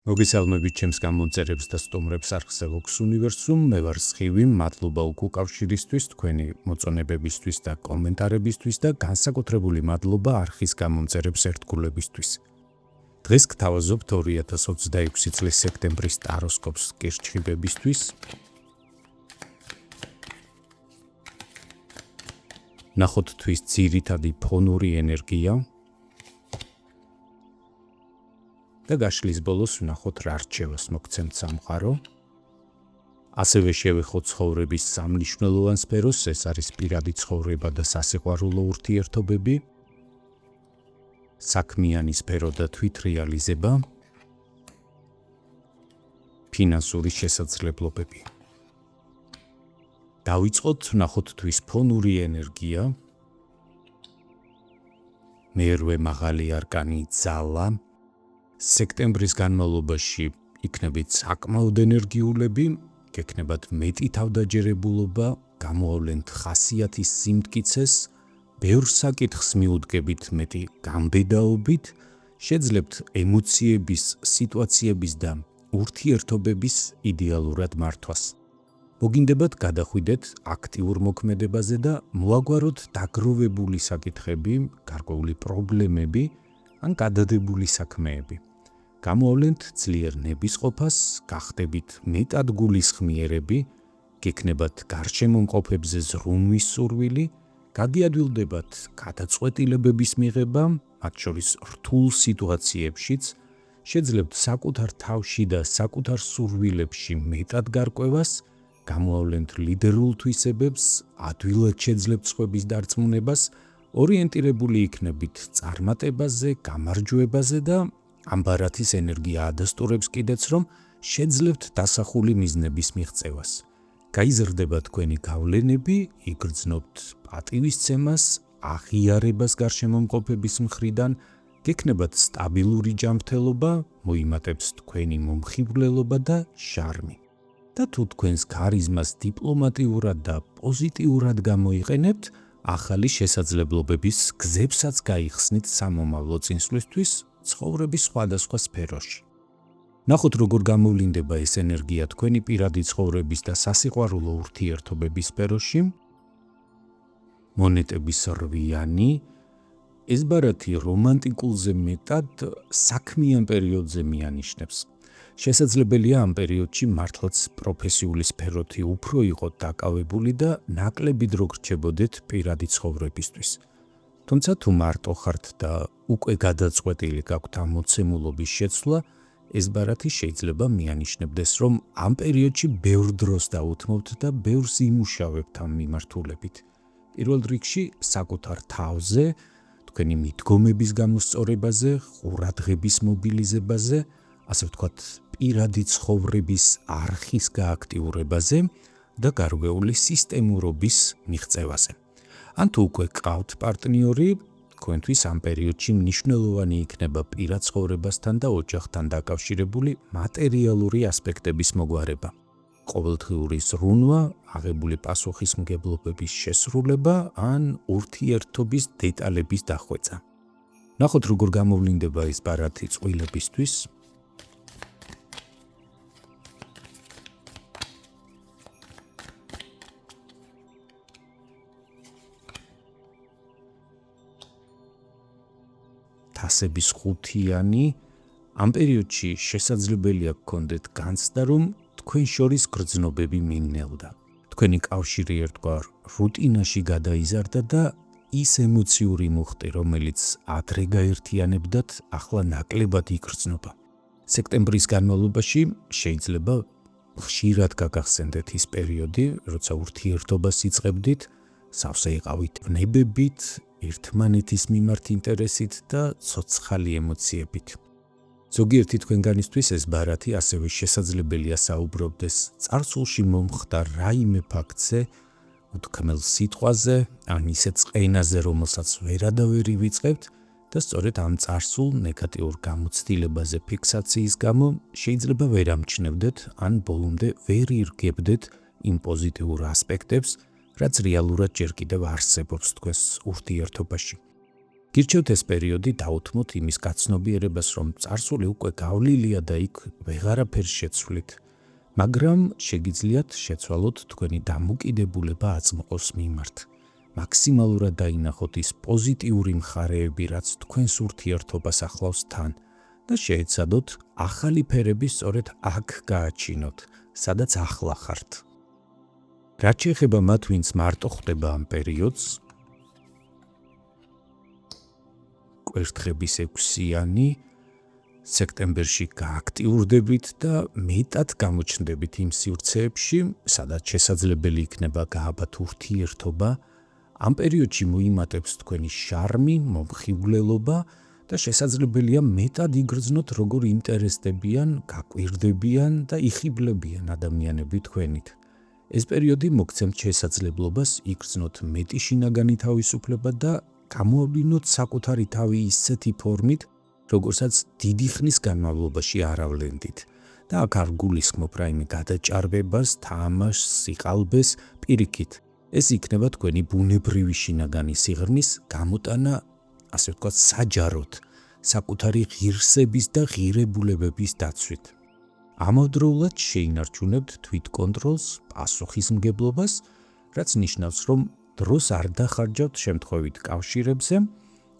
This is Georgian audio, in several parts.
მოგესალმებით ჩემს გამომწერებს და სტუმრებს არხზე Vox Universum. მე ვარ სხივი, მადლობა უკავშირისთვის, თქვენი მოწონებებისთვის და კომენტარებისთვის და განსაკუთრებული მადლობა არხის გამომწერებს ერთგულებისთვის. დღეს გთავაზობთ 2026 წლის სექტემბრის ტაროსკოპს კირჩხიბებისთვის. ნახოთ თვის ძირითადი ფონური ენერგია. და გაშლის ბოლოს ვნახოთ რა რჩევას მოგცემთ სამყარო. ასევე შევეხოთ ცხოვრების სამნიშნველოვან სფეროს, ეს არის პირადი ცხოვრება და სასიყვარულო ურთიერთობები, საქმიანი სფერო და თვითრეალიზება, ფინანსური შესაძლებლობები. დავიწყოთ ვნახოთ თვის ფონური ენერგია. მერვე მაღალი არკანი ძალა. სექტემბრის განმავლობაში იქნებით საკმაოდ ენერგიულები, გექნებათ მეტი თავდაჯერებულობა, გამოავლენთ ხასიათის სიმტკიცეს, ბევრ საკითხს მიუდგებით მეტი გამბედაობით, შეძლებთ ემოციების, სიტუაციების და ურთიერთობების იდეალურად მართვას. მოგინდებათ გადახვიდეთ აქტიურ მოქმედებაზე და მოაგვაროთ დაგროვებული საკითხები, გარკვეული პრობლემები ან გადადებული საქმეები. გამოავლენთ ძლიერ ნებისყოფას, გახდებით მეტად გულისხმიერები, გექნებათ გარშემომყოფებზე ზრუნვის სურვილი, გაგიადვილდებათ გადაწყვეტილებების მიღება, მათ შორის რთულ სიტუაციებშიც, შეძლებთ საკუთარ თავში და საკუთარ სურვილებში მეტად გარკვევას, გამოავლენთ ლიდერულ თვისებებს, ადვილად შეძლებთ სხვების დარწმუნებას, ორიენტირებული იქნებით წარმატებაზე, გამარჯვებაზე და ამბარათის ენერგია ადასტურებს კიდეც, რომ შეძლებთ დასახული მიზნების მიღწევას. გაიზრდება თქვენი გავლენები, იგრძნობთ პატივისცემას, აღიარებას გარშემომყოფების მხრიდან, გექნებათ სტაბილური ჯანმრთელობა, მოიმატებს თქვენი მომხიბვლელობა და შარმი. და თუ თქვენს ქარიზმას დიპლომატიურად და პოზიტიურად გამოიყენებთ, ახალი შესაძლებლობების გზებსაც გაიხსნით სამომავლო წინსვლისთვის ცხოვრების სხვადასხვა სფეროში. ნახოთ როგორ გამოვლინდება ეს ენერგია თქვენი პირადი ცხოვრების და სასიყვარულო ურთიერთობების სფეროში. მონეტების რვიანი, ეს ბარათი რომანტიკულზე მეტად საქმიან პერიოდზე მიანიშნებს. შესაძლებელია ამ პერიოდში მართლაც პროფესიული სფეროთი უფრო იყოთ დაკავებული და ნაკლები დრო გრჩებოდეთ პირადი ცხოვრებისთვის. თუმცა თუ მარტო ხართ და უკვე გადაწყვეტილი გაქვთ ამ მოცემულობის შეცვლა, ეს ბარათი შეიძლება მიანიშნებდეს, რომ ამ პერიოდში ბევრ დროს დაუთმობთ და ბევრს იმუშავებთ ამ მიმართულებით. პირველ რიგში საკუთარ თავზე, თქვენი მიდგომების გამოსწორებაზე, ყურადღების მობილიზებაზე, ასე ვთქვათ, პირადი ცხოვრების არხის გააქტიურებაზე და გარკვეული სისტემურობის მიღწევაზე. ან თუ უკვე გყავთ პარტნიორი, თქვენთვის ამ პერიოდში მნიშვნელოვანი იქნება პირად ცხოვრებასთან და ოჯახთან დაკავშირებული მატერიალური ასპექტების მოგვარება. ყოველდღიური ზრუნვა, აღებული პასუხისმგებლობების შესრულება ან ურთიერთობის დეტალების დახვეწა. ნახოთ როგორ გამოვლინდება ეს ბარათი წყვილებისთვის. თასების ხუთიანი, ამ პერიოდში შესაძლებელია გქონდეთ განცდა, რომ თქვენ შორის გრძნობები მიმნელდა. თქვენი კავშირი ერთგვარ რუტინაში გადაიზარდა და ის ემოციური მუხტი, რომელიც ადრე გაერთიანებდათ, ახლა ნაკლებად იგრძნობა. სექტემბრის განმავლობაში შეიძლება ხშირად გაგახსენდეთ ის პერიოდი, როცა ურთიერთობას იწყებდით, სავსე იყავით ვნებებით, ერთმანეთის მიმართ ინტერესით და ცოცხალი ემოციებით. ზოგიერთი თქვენგანისთვის ეს ბარათი ასევე შესაძლებელია საუბრობდეს წარსულში მომხდარ რაიმე ფაქტზე, უთქმელ სიტყვაზე, ან ისეთ წყენაზე, რომელსაც ვერადავერი ვიწყებთ და სწორედ ამ წარსულ ნეგატიურ გამოცდილებაზე ფიქსაციის გამო შეიძლება ვერ ამჩნევდეთ, ან ბოლომდე ვერ ირგებდეთ იმ პოზიტიურ ასპექტებს, რაც რეალურად ჯერ კიდევ არსებობს თქვენს ურთიერთობაში. გირჩევთ ეს პერიოდი დაუთმოთ იმის გაცნობიერებას, რომ წარსული უკვე გავლილია და იქ ვეღარაფერს შეცვლით, მაგრამ შეგიძლიათ შეცვალოთ თქვენი დამოკიდებულება აწმყოს მიმართ. მაქსიმალურად დაინახოთ ის პოზიტიური მხარეები, რაც თქვენს ურთიერთობას ახლავს თან და შეეცადოთ ახალი ფერები სწორედ აქ გააჩინოთ, სადაც ახლა ხართ. რაც შეეხება მათ, ვინც მარტო ხვდება ამ პერიოდს, კვერთხების 6-იანი სექტემბერში გააქტიურდებით და მეტად გამოჩნდებით იმ სივრცეებში, სადაც შესაძლებელი იქნება გააბათ ურთიერთობა. ამ პერიოდში მოიმატებს თქვენი შარმი, მომხიბვლელობა და შესაძლებელია მეტად იგრძნოთ, როგორ ინტერესდებიან, გაკვირდებიან და იხიბლებიან ადამიანები თქვენით. ეს პერიოდი მოგცემთ შესაძლებლობას იგრძნოთ მეტი შინაგანი თავისუფლება და გამოავლინოთ საკუთარი თავი ისეთი ფორმით, როგორცაც დიდი ხნის განმავლობაში არ ავლენდით. და აქ არ გულისხმობ რაიმე გადაჭარბებას, თამაშს, სიყალბეს, პირიქით. ეს იქნება თქვენი ბუნებრივი შინაგანი სიღრმის გამოტანა, ასე ვთქვათ, საჯაროდ, საკუთარი ღირსების და ღირებულებების დაცვით. ამავდროულად შეინარჩუნებთ თვითკონტროლს, პასუხისმგებლობას, რაც ნიშნავს, რომ დროს არ დახარჯავთ შემთხვევით კავშირებზე,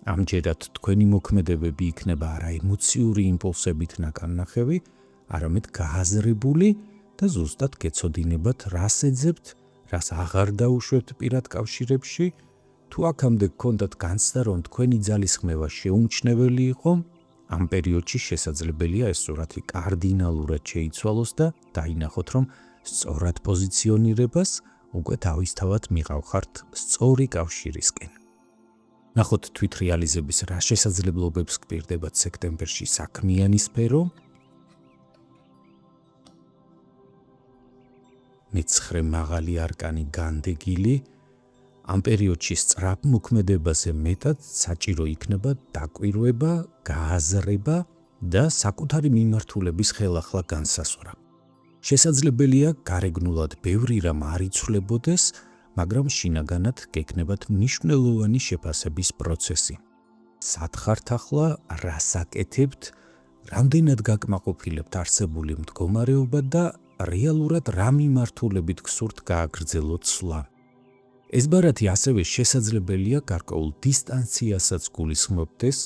ამჯერად თქვენი მოქმედებები იქნება არა ემოციური იმპულსებით ნაკარნახევი, არამედ გააზრებული და ზუსტად გეცოდინებათ, რას ეძებთ, რას აღარ დაუშვებთ პირად კავშირებში, თუ აქამდე გქონდათ განცდა, რომ თქვენი ძალისხმევა შეუმჩნეველი იყო, ამ პერიოდში შესაძლებელია ეს სურათი კარდინალურად შეიცვალოს და დაინახოთ, რომ სწორად პოზიციონირებას უკვე თავისთავად მიყავხართ სწორი კავშირისკენ. ნახოთ თვითრეალიზების რა შესაძლებლობებს გპირდებათ სექტემბერში საქმიანი სფერო. მეცხრე მაღალი არკანი განდეგილი. ამ პერიოდში სწრაფ მოქმედებაზე მეტად საჭირო იქნება დაკვირვება, გააზრება და საკუთარი მიმართულების ხელახლა განსაზღვრა. შესაძლებელია გარეგნულად ბევრი რამ არ იცვლებოდეს, მაგრამ შინაგანად გექნებათ მნიშვნელოვანი შეფასების პროცესი. სათხართ ახლა, რას აკეთებთ, რამდენად გაკმაყოფილებთ არსებული მდგომარეობა და რეალურად რა მიმართულებით გსურთ გააგრძელოთ ცვლა. ეს ბარათი ასევე შესაძლებელია გარკვეულ დისტანციასაც გულისხმობდეს,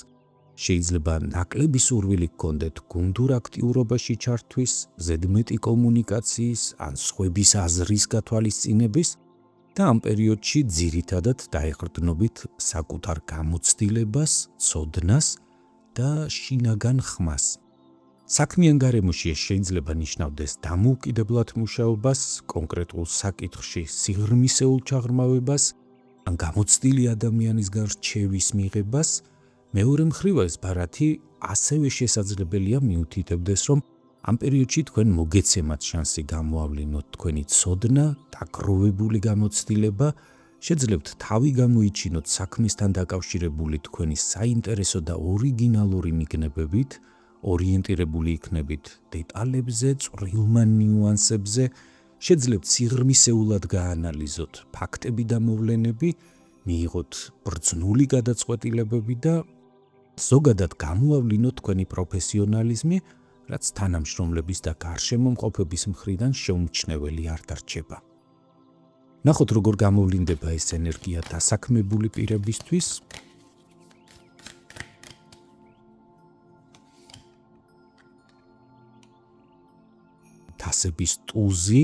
შეიძლება ნაკლები სურვილი გქონდეთ გუნდურ აქტიურობაში ჩართვის, ზედმეტი კომუნიკაციის ან სხვების აზრის გათვალისწინების და ამ პერიოდში ძირითადად დაეყრდნობით საკუთარ გამოცდილებას, ცოდნას და შინაგან ხმას. საქმიან გარემოში ეს შეიძლება ნიშნავდეს დამოუკიდებლად მუშაობას, კონკრეტულ საკითხში სიღრმისეულ ჩაღრმავებას, ან გამოცდილი ადამიანისგან რჩევის მიღებას. მეორე მხრივ ეს ბარათი ასევე შესაძლებელია მიუთითებდეს, რომ ამ პერიოდში თქვენ მოგეცემათ შანსი გამოავლინოთ თქვენი ცოდნა, დაგროვებული გამოცდილება, შეძლებთ თავი გამოიჩინოთ საქმესთან დაკავშირებული თქვენი საინტერესო და ორიგინალური მიგნებებით, ორიენტირებული იქნებით დეტალებზე, წვრილმან ნიუანსებზე, შეძლებთ სიღრმისეულად გაანალიზოთ ფაქტები და მოვლენები, მიიღოთ ბრძნული გადაწყვეტილებები და ზოგადად გამოავლინოთ თქვენი პროფესიონალიზმი, რაც თანამშრომლების და გარშემომყოფების მხრიდან შეუმჩნეველი არ დარჩება. ნახოთ, როგორ გამოვლინდება ეს ენერგია დასაქმებული პირებისთვის. თასების ტუზი.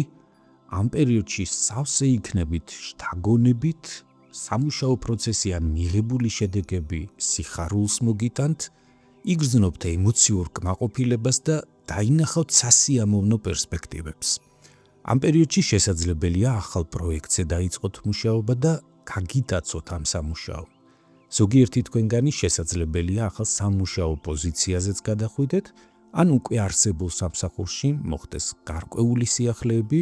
ამ პერიოდში სავსე იქნებით შთაგონებით, სამუშაო პროცესი ან მიღებული შედეგები სიხარულს მოგიტანთ, იგრძნობთ ემოციურ კმაყოფილებას და დაინახავთ სასიამოვნო პერსპექტივებს. ამ პერიოდში შესაძლებელია ახალ პროექტზე დაიწყოთ მუშაობა და გაგიტაცოთ ამ სამუშაო. ზოგიერთი თქვენგანი შესაძლებელია ახალ სამუშაო პოზიციაზეც გადახვიდეთ, ან უკვე არსებულ სამსახურში მოხდეს გარკვეული სიახლეები,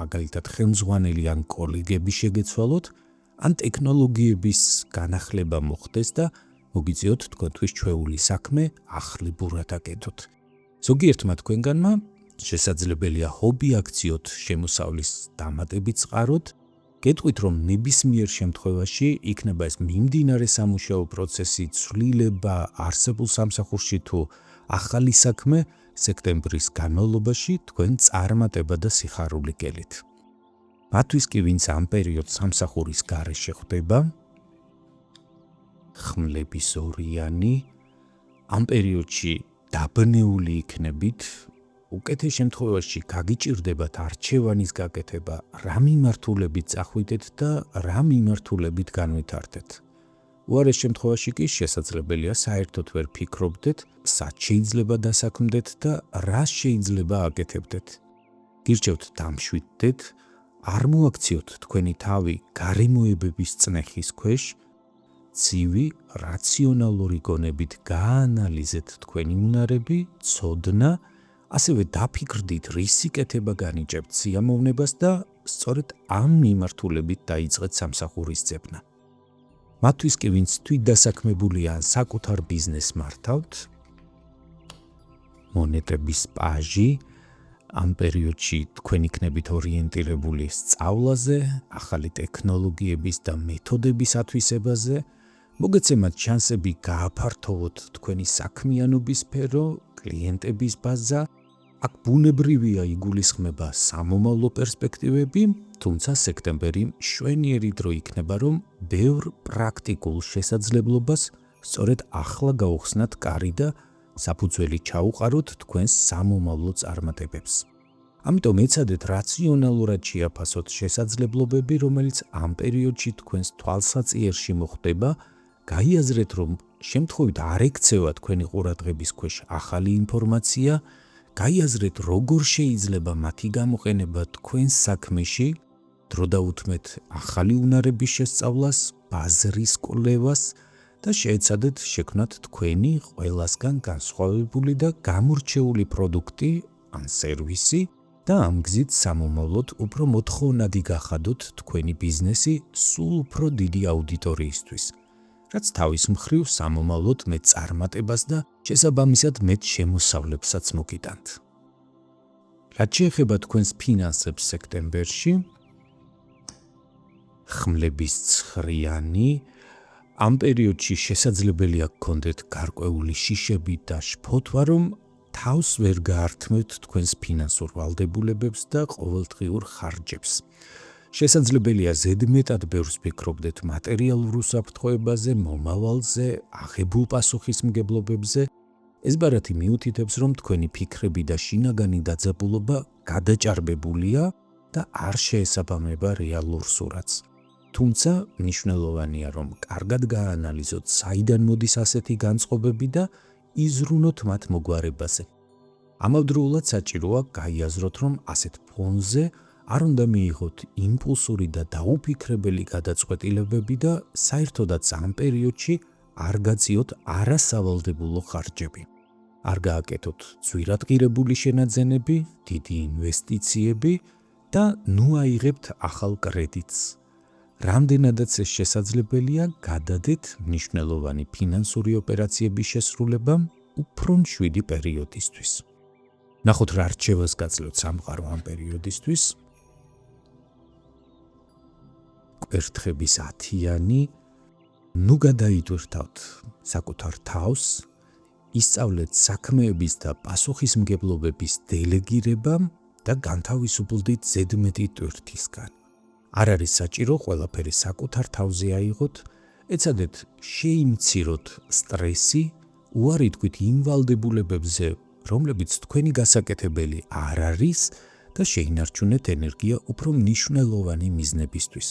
მაგალითად ხელმძღვანელი ან კოლეგები შეგეცვალოთ, ან ტექნოლოგიების განახლება მოხდეს და მოგიწიოთ თქვენთვის ჩვეული საქმე ახლებურად აკეთოთ. ზოგიერთმა თქვენგანმა შესაძლებელია ჰობი აქციოთ შემოსავლის დამატებით წყაროთ, გეტყვით, რომ ნებისმიერ შემთხვევაში იქნება ეს მიმდინარე სამუშაო პროცესი, ცვლილება არსებულ სამსახურში თუ ახალი საქმე, სექტემბრის განმავლობაში თქვენ წარმატება და სიხარული გელით. მათთვის კი, ვინც ამ პერიოდს სამსახურის გარეშე ხვდება, ხმლების ორიანი, ამ პერიოდში დაბნეული იქნებით, უკეთეს შემთხვევაში გაგიჭირდებათ არჩევანის გაკეთება, რა მიმართულებით წახვიდეთ და რა მიმართულებით განვითარდეთ. უარეს შემთხვევაში კი შესაძლებელია საერთოდ ვერ ფიქრობდეთ, სად შეიძლება დასაქმდეთ და რას შეიძლება აკეთებდეთ. გირჩევთ დამშვიდდეთ, არ მოაქციოთ თქვენი თავი გარემოებების წნეხის ქვეშ, ცივი, რაციონალური გონებით გაანალიზეთ თქვენი უნარები, ცოდნა, ასევე დაფიქრდით, რისი კეთება განიჭებთ სიამოვნებას და სწორედ ამ მიმართულებით დაიწყეთ სამსახურის ძებნა. მათთვის კი, ვინც თვითდასაქმებულია ან საკუთარ ბიზნესს მართავთ, მონეტების პაჟი, ამ პერიოდში თქვენ იქნებით ორიენტირებული სწავლაზე, ახალი ტექნოლოგიების და მეთოდების ათვისებაზე, მოგეცემათ შანსები გააფართოვოთ თქვენი საქმიანობის სფერო, კლიენტების ბაზა, აქ ბუნებრივია იგულისხმება სამომავლო პერსპექტივები, თუმცა სექტემბერი მშვენიერი დრო იქნება, რომ ბევრ პრაქტიკულ შესაძლებლობას სწორედ ახლა გაუხსნათ კარი და საფუძველი ჩაუყაროთ თქვენს სამომავლო წარმატებებს. ამიტომ ეცადეთ რაციონალურად შეაფასოთ შესაძლებლობები, რომელიც ამ პერიოდში თქვენს თვალსაწიერში მოხდება, გაიაზრეთ, რომ შემთხვევით არ ექცევა თქვენი ყურადღების ქვეშ ახალი ინფორმაცია, გაიაზრეთ, როგორ შეიძლება მათი გამოყენება თქვენს საქმეში, დრო დაუთმეთ ახალი უნარების შესწავლას, ბაზრის კვლევას და შეეცადეთ შექმნათ თქვენი ყველასგან განსხვავებული და გამორჩეული პროდუქტი ან სერვისი და ამ გზით სამომავლოდ უფრო მოთხოვნადი გახადოთ თქვენი ბიზნესი სულ უფრო დიდი აუდიტორიისთვის, რაც თავის მხრივ სამომავლოდ მეტ წარმატებას და შესაბამისად მეტ შემოსავლებსაც მოგიტანთ. რაც შეეხება თქვენს ფინანსებს სექტემბერში, ხმლების ცხრიანი, ამ პერიოდში შესაძლებელია გქონდეთ გარკვეული შიშები და შფოთვა, რომ თავს ვერ გაართმევთ თქვენს ფინანსურ ვალდებულებებს და ყოველდღიურ ხარჯებს. შესაძლებელია ზედმეტად ბევრს ფიქრობდეთ მატერიალურ უსაფრთხოებაზე, მომავალზე, აღებულ პასუხისმგებლობებზე. ეს ბარათი მიუთითებს, რომ თქვენი ფიქრები და შინაგანი დაძაბულობა გადაჭარბებულია და არ შეესაბამება რეალურ სურათს. თუმცა მნიშვნელოვანია, რომ კარგად გაანალიზოთ, საიდან მოდის ასეთი განწყობები და იზრუნოთ მათ მოგვარებაზე. ამავდროულად საჭიროა გაიაზროთ, რომ ასეთ ფონზე არ უნდა მიიღოთ იმპულსური და დაუფიქრებელი გადაწყვეტილებები და საერთოდაც ამ პერიოდში არ გაწიოთ არასავალდებულო ხარჯები. არ გააკეთოთ ძვირადღირებული შენაძენები, დიდი ინვესტიციები და ნუ აიღებთ ახალ კრედიტს. რამდენადაც ეს შესაძლებელია, გადადეთ მნიშვნელოვანი ფინანსური ოპერაციების შესრულებამ უფრო მშვიდი პერიოდისთვის. ნახოთ რა რჩევას გაძლევთ სამყარო ამ პერიოდისთვის. კვერთხების 10-იანი, ნუ გადაიტვირთავთ საკუთარ თავს, ისწავლეთ საქმეების და პასუხისმგებლობების დელეგირება და განთავისუფლდით ზედმეტი ტვირთისგან. არ არის საჭირო ყველაფერი საკუთარ თავზე აიღოთ, ეცადეთ შეიმციროთ სტრესი, უარი თქვით იმ ვალდებულებებზე, რომლებიც თქვენი გასაკეთებელი არ არის და შეინარჩუნეთ ენერგია უფრო მნიშვნელოვანი მიზნებისთვის.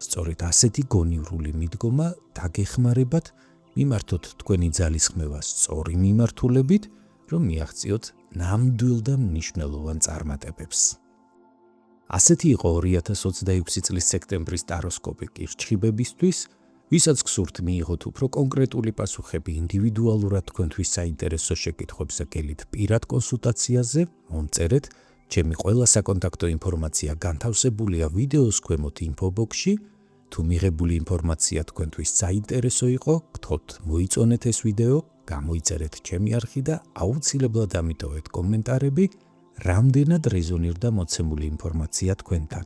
სწორედ ასეთი გონივრული მიდგომა დაგეხმარებათ მიმართოთ თქვენი ძალისხმევა სწორი მიმართულებით, რომ მიაღწიოთ ნამდვილ და მნიშვნელოვან წარმატებებს. ასეთი იყო 2026 წლის სექტემბრის ტაროსკოპი კირჩხიბებისთვის, ვისაც გსურთ მიიღოთ უფრო კონკრეტული პასუხები ინდივიდუალურად თქვენთვის საინტერესო შეკითხვებზე გელით პირად კონსულტაციაზე, მომწერეთ, ჩემი ყველა საკონტაქტო ინფორმაცია განთავსებულია ვიდეოს ქვემოთ ინფობოქსში. თუ მიღებული ინფორმაცია თქვენთვის საინტერესო იყო, გთხოვთ მოიწონეთ ეს ვიდეო, გამოიწერეთ ჩემი არხი და აუცილებლად ამიტოვეთ კომენტარები, რამდენად რეზონირდა მოცემული ინფორმაცია თქვენთან.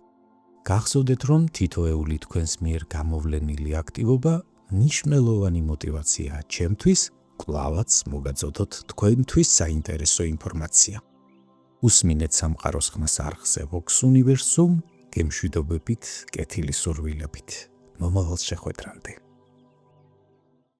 გახსოვდეთ, რომ თითოეული თქვენს მიერ გამოვლენილი აქტივობა მნიშვნელოვანი მოტივაციაა ჩემთვის, კვლავაც მოგაწოდოთ თქვენთვის საინტერესო ინფორმაცია. უსმინეთ სამყაროს ხმას არხზე Vox Universum, გემშვიდობებით, კეთილი სურვილებით. მომავალ შეხვედრამდე.